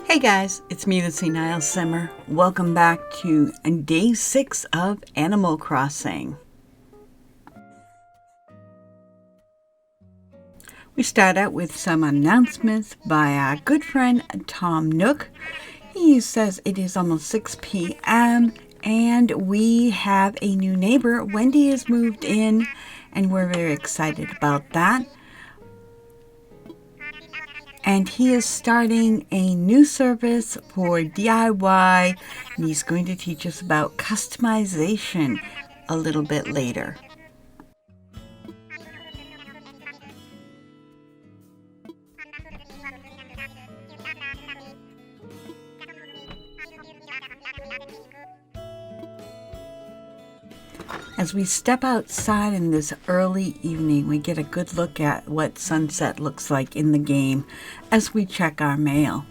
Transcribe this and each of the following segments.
Hey guys, it's me, the SenileSimmer. Welcome back to day 6 of Animal Crossing. We start out with some announcements by our good friend Tom Nook. He says it is almost 6 p.m. and we have a new neighbor. Wendy has moved in and we're very excited about that. And he is starting a new service for DIY, and he's going to teach us about customization a little bit later. As we step outside in this early evening, we get a good look at what sunset looks like in the game as we check our mail.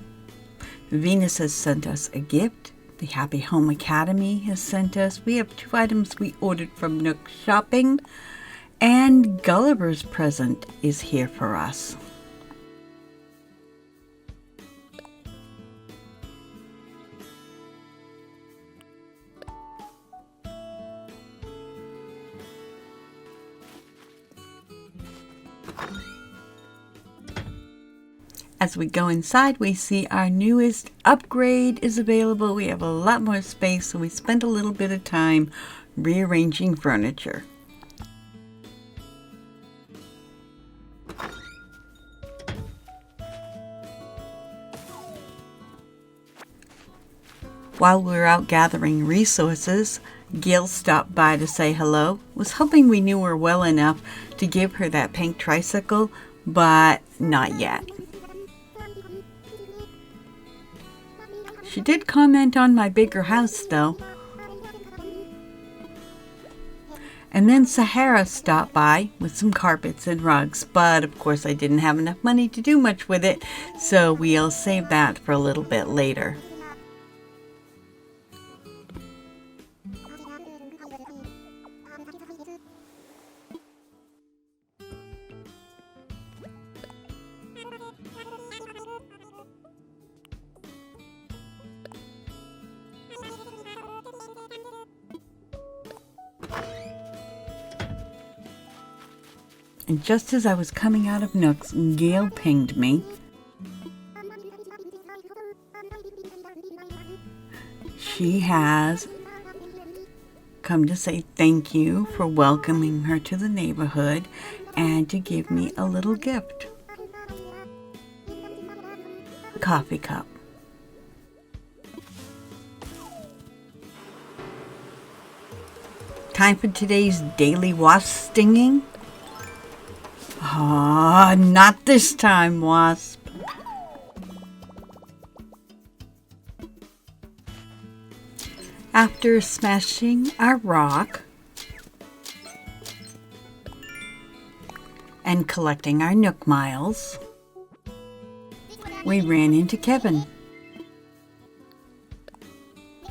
Venus has sent us a gift. The Happy Home Academy has sent us. We have 2 items we ordered from Nook Shopping. And Gulliver's present is here for us. As we go inside, we see our newest upgrade is available. We have a lot more space, so we spent a little bit of time rearranging furniture. While we were out gathering resources, Gail stopped by to say hello. Was hoping we knew her well enough to give her that pink tricycle, but not yet. She did comment on my bigger house, though. And then Sahara stopped by with some carpets and rugs, but of course I didn't have enough money to do much with it, so we'll save that for a little bit later. And just as I was coming out of Nook's, Gail pinged me. She has come to say thank you for welcoming her to the neighborhood and to give me a little gift. A coffee cup. Time for today's daily wasp stinging. Ah, not this time, Wasp. After smashing our rock and collecting our Nook miles, we ran into Kevin.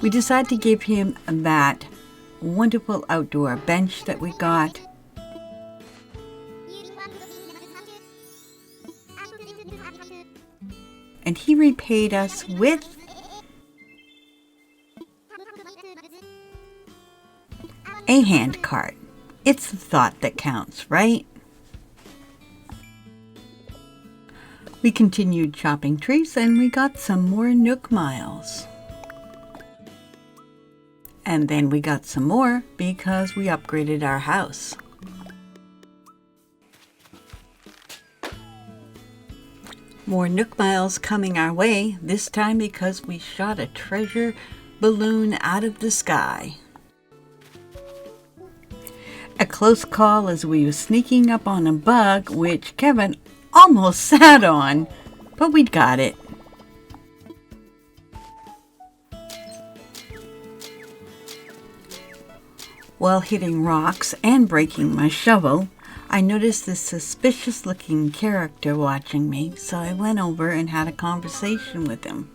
We decided to give him that wonderful outdoor bench that we got. And he repaid us with a hand cart. It's the thought that counts, right? We continued chopping trees and we got some more Nook miles. And then we got some more because we upgraded our house. More Nook miles coming our way, this time because we shot a treasure balloon out of the sky. A close call as we were sneaking up on a bug, which Kevin almost sat on, but we got it. While hitting rocks and breaking my shovel, I noticed this suspicious-looking character watching me, so I went over and had a conversation with him.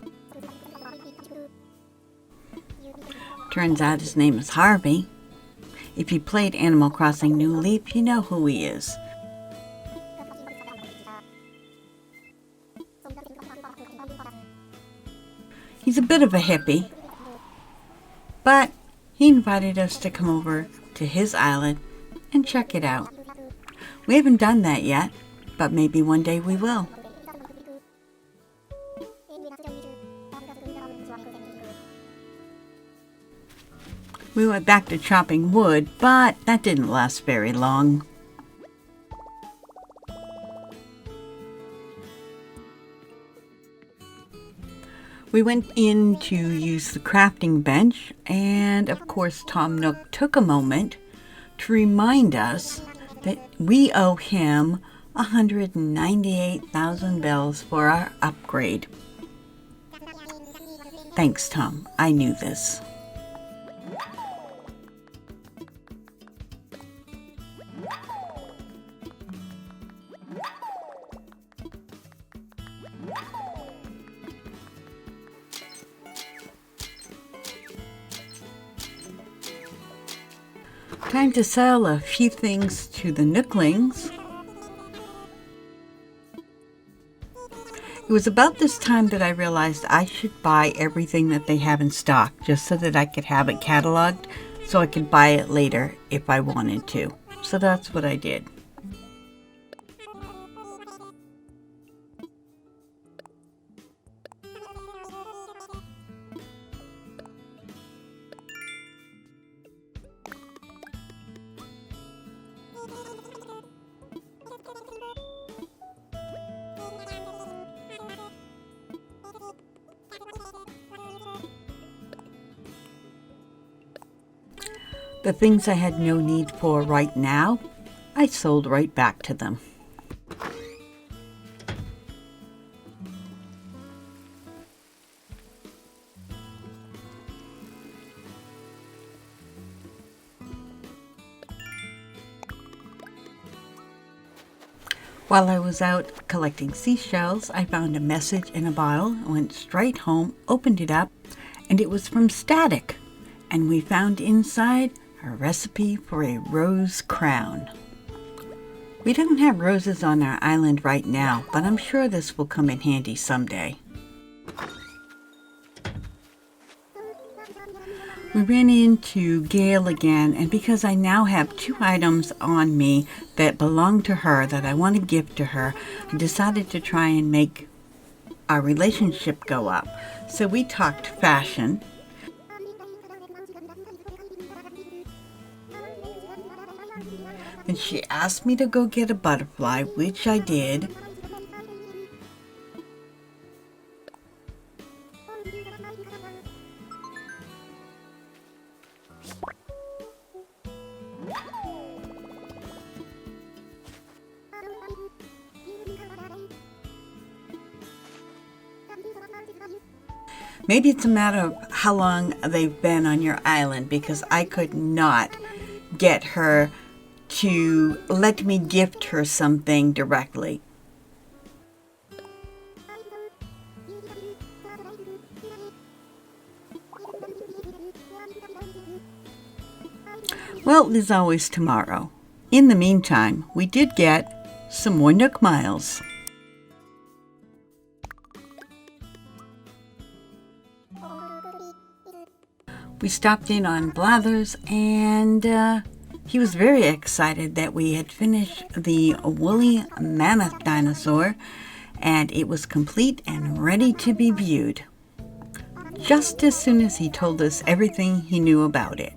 Turns out his name is Harvey. If you played Animal Crossing New Leaf, you know who he is. He's a bit of a hippie, but he invited us to come over to his island and check it out. We haven't done that yet, but maybe one day we will. We went back to chopping wood, but that didn't last very long. We went in to use the crafting bench, and of course Tom Nook took a moment to remind us that we owe him 198,000 bells for our upgrade. Thanks, Tom. I knew this. Time to sell a few things to the Nooklings. It was about this time that I realized I should buy everything that they have in stock, just so that I could have it cataloged, so I could buy it later if I wanted to. So that's what I did. The things I had no need for right now, I sold right back to them. While I was out collecting seashells, I found a message in a bottle, went straight home, opened it up, and it was from Static. And we found inside a recipe for a rose crown. We don't have roses on our island right now, but I'm sure this will come in handy someday. We ran into Gail again, and because I now have 2 items on me that belong to her that I want to gift to her, I decided to try and make our relationship go up. So we talked fashion. And she asked me to go get a butterfly, which I did. Maybe it's a matter of how long they've been on your island, because I could not get her to let me gift her something directly. Well, there's always tomorrow. In the meantime, we did get some more Nook Miles. We stopped in on Blathers, and he was very excited that we had finished the woolly mammoth dinosaur, and it was complete and ready to be viewed, just as soon as he told us everything he knew about it.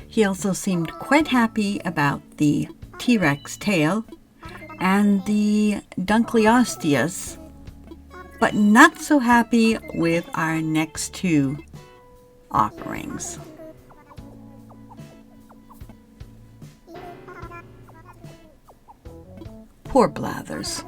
He also seemed quite happy about the T-Rex tail and the Dunkleosteus, but not so happy with our next 2 offerings. Poor Blathers.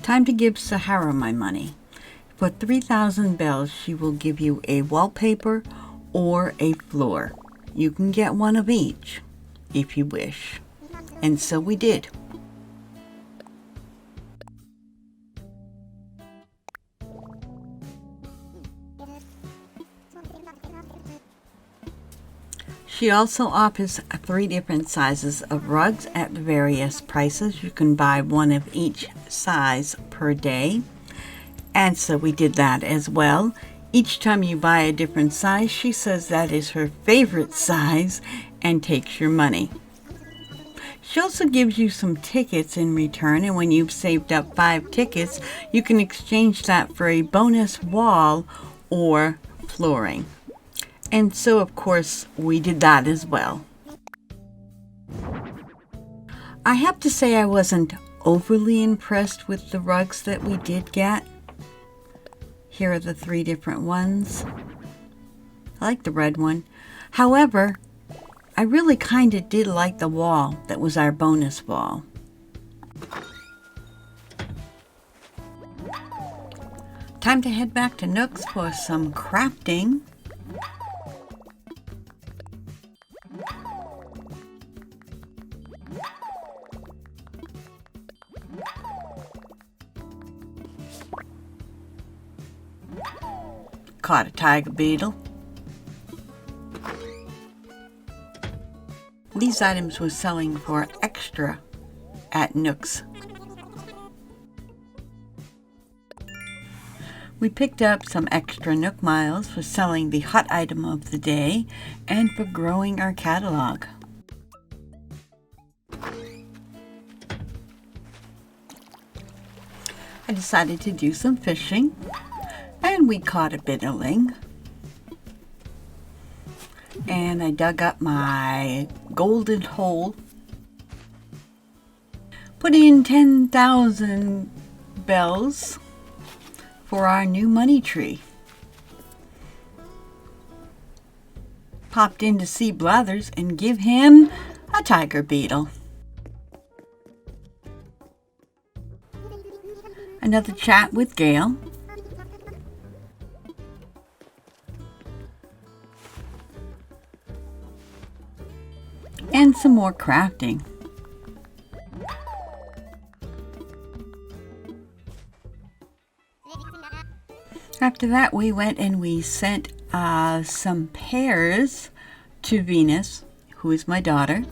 Time to give Sahara my money. For 3,000 bells, she will give you a wallpaper or a floor. You can get one of each if you wish. And so we did. She also offers 3 different sizes of rugs at various prices. You can buy one of each size per day. And so we did that as well. Each time you buy a different size, she says that is her favorite size and takes your money. She also gives you some tickets in return, and when you've saved up 5 tickets, you can exchange that for a bonus wall or flooring. And so, of course, we did that as well. I have to say I wasn't overly impressed with the rugs that we did get. Here are the 3 different ones. I like the red one. However, I really kind of did like the wall that was our bonus wall. Time to head back to Nook's for some crafting. Caught a tiger beetle. These items were selling for extra at Nook's. We picked up some extra Nook miles for selling the hot item of the day and for growing our catalog. I decided to do some fishing, and we caught a bitterling. And I dug up my golden hole, put in 10,000 bells for our new money tree. Popped in to see Blathers and give him a tiger beetle. Another chat with Gail. And some more crafting. After that, we went and we sent some pears to Venus, who is my daughter.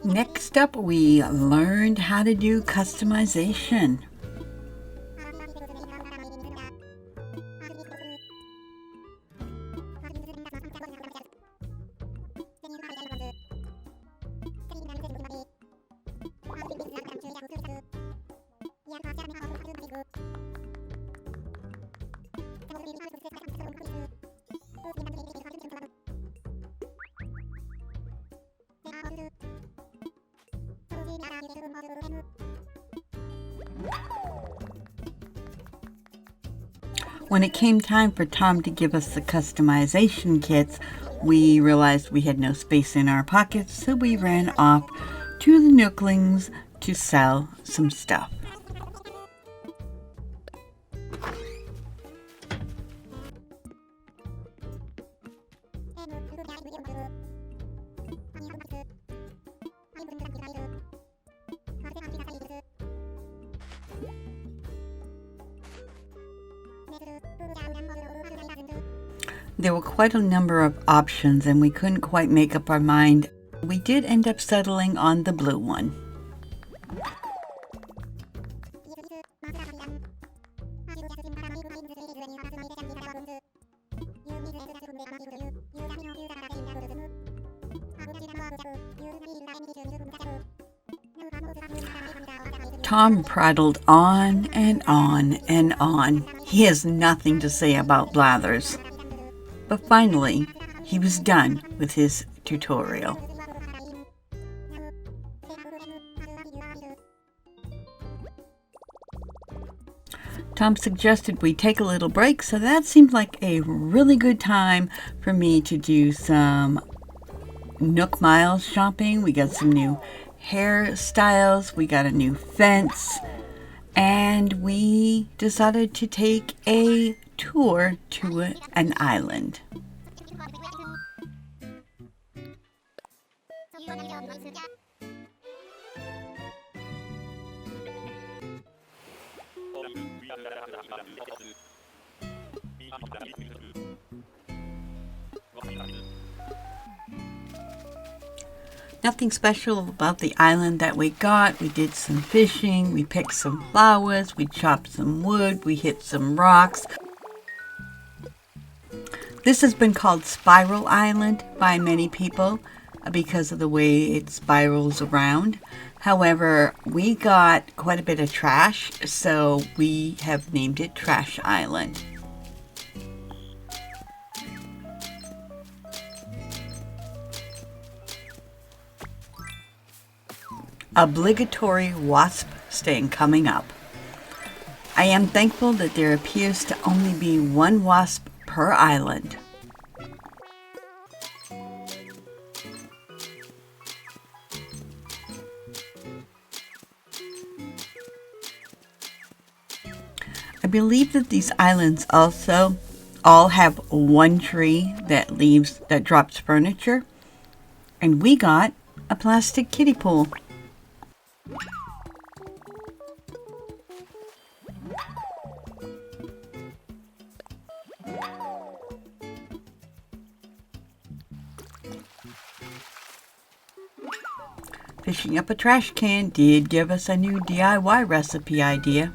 Next up, we learned how to do customization. When it came time for Tom to give us the customization kits, we realized we had no space in our pockets, so we ran off to the Nooklings to sell some stuff. There were quite a number of options and we couldn't quite make up our mind. We did end up settling on the blue one. Tom prattled on and on and on. He has nothing to say about Blathers. But finally, he was done with his tutorial. Tom suggested we take a little break, so that seemed like a really good time for me to do some Nook Miles shopping. We got some new hairstyles, we got a new fence, and we decided to take a tour to an island. Nothing special about the island that we got. We did some fishing, we picked some flowers, we chopped some wood, we hit some rocks. This has been called Spiral Island by many people because of the way it spirals around. However, we got quite a bit of trash, so we have named it Trash Island. Obligatory wasp sting coming up. I am thankful that there appears to only be one wasp per island. I believe that these islands also all have one tree that drops furniture, and we got a plastic kiddie pool. Fishing up a trash can did give us a new DIY recipe idea.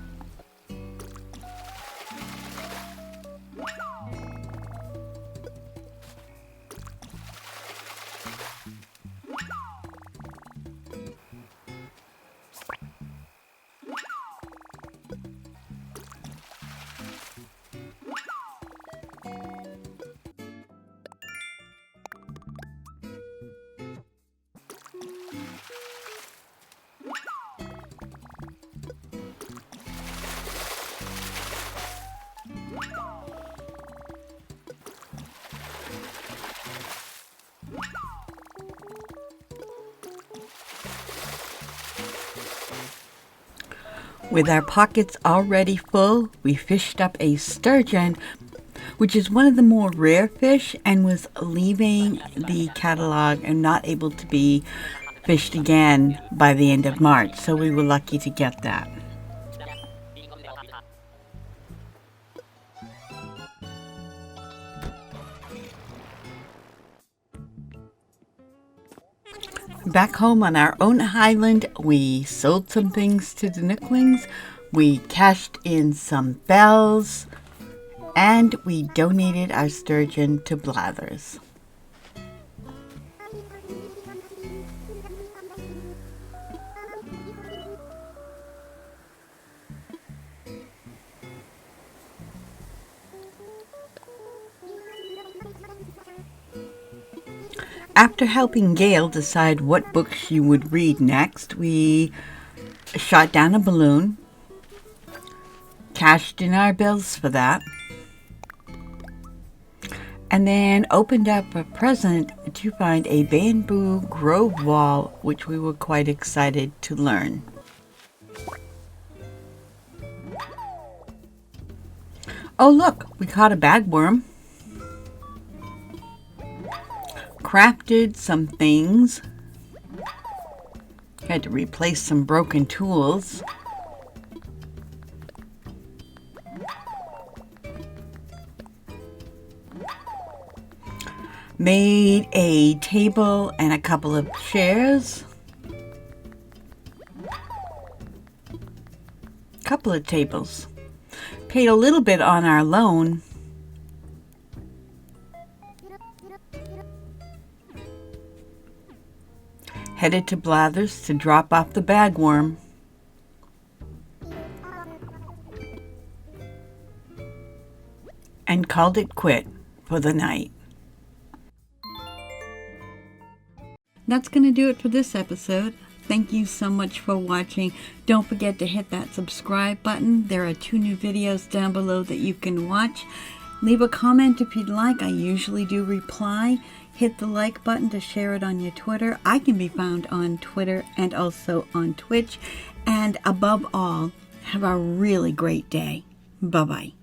With our pockets already full, we fished up a sturgeon, which is one of the more rare fish and was leaving the catalog and not able to be fished again by the end of March, so we were lucky to get that. Back home on our own island, we sold some things to the Nooklings, we cashed in some bells, and we donated our sturgeon to Blathers. After helping Gail decide what book she would read next, we shot down a balloon, cashed in our bills for that, and then opened up a present to find a bamboo grove wall, which we were quite excited to learn. Oh look, we caught a bagworm. Crafted some things. Had to replace some broken tools. Made a table and a couple of chairs. Couple of tables. Paid a little bit on our loan. Headed to Blathers to drop off the bagworm. And called it quit for the night. That's going to do it for this episode. Thank you so much for watching. Don't forget to hit that subscribe button. There are 2 new videos down below that you can watch. Leave a comment if you'd like. I usually do reply. Hit the like button to share it on your Twitter. I can be found on Twitter and also on Twitch. And above all, have a really great day. Bye-bye.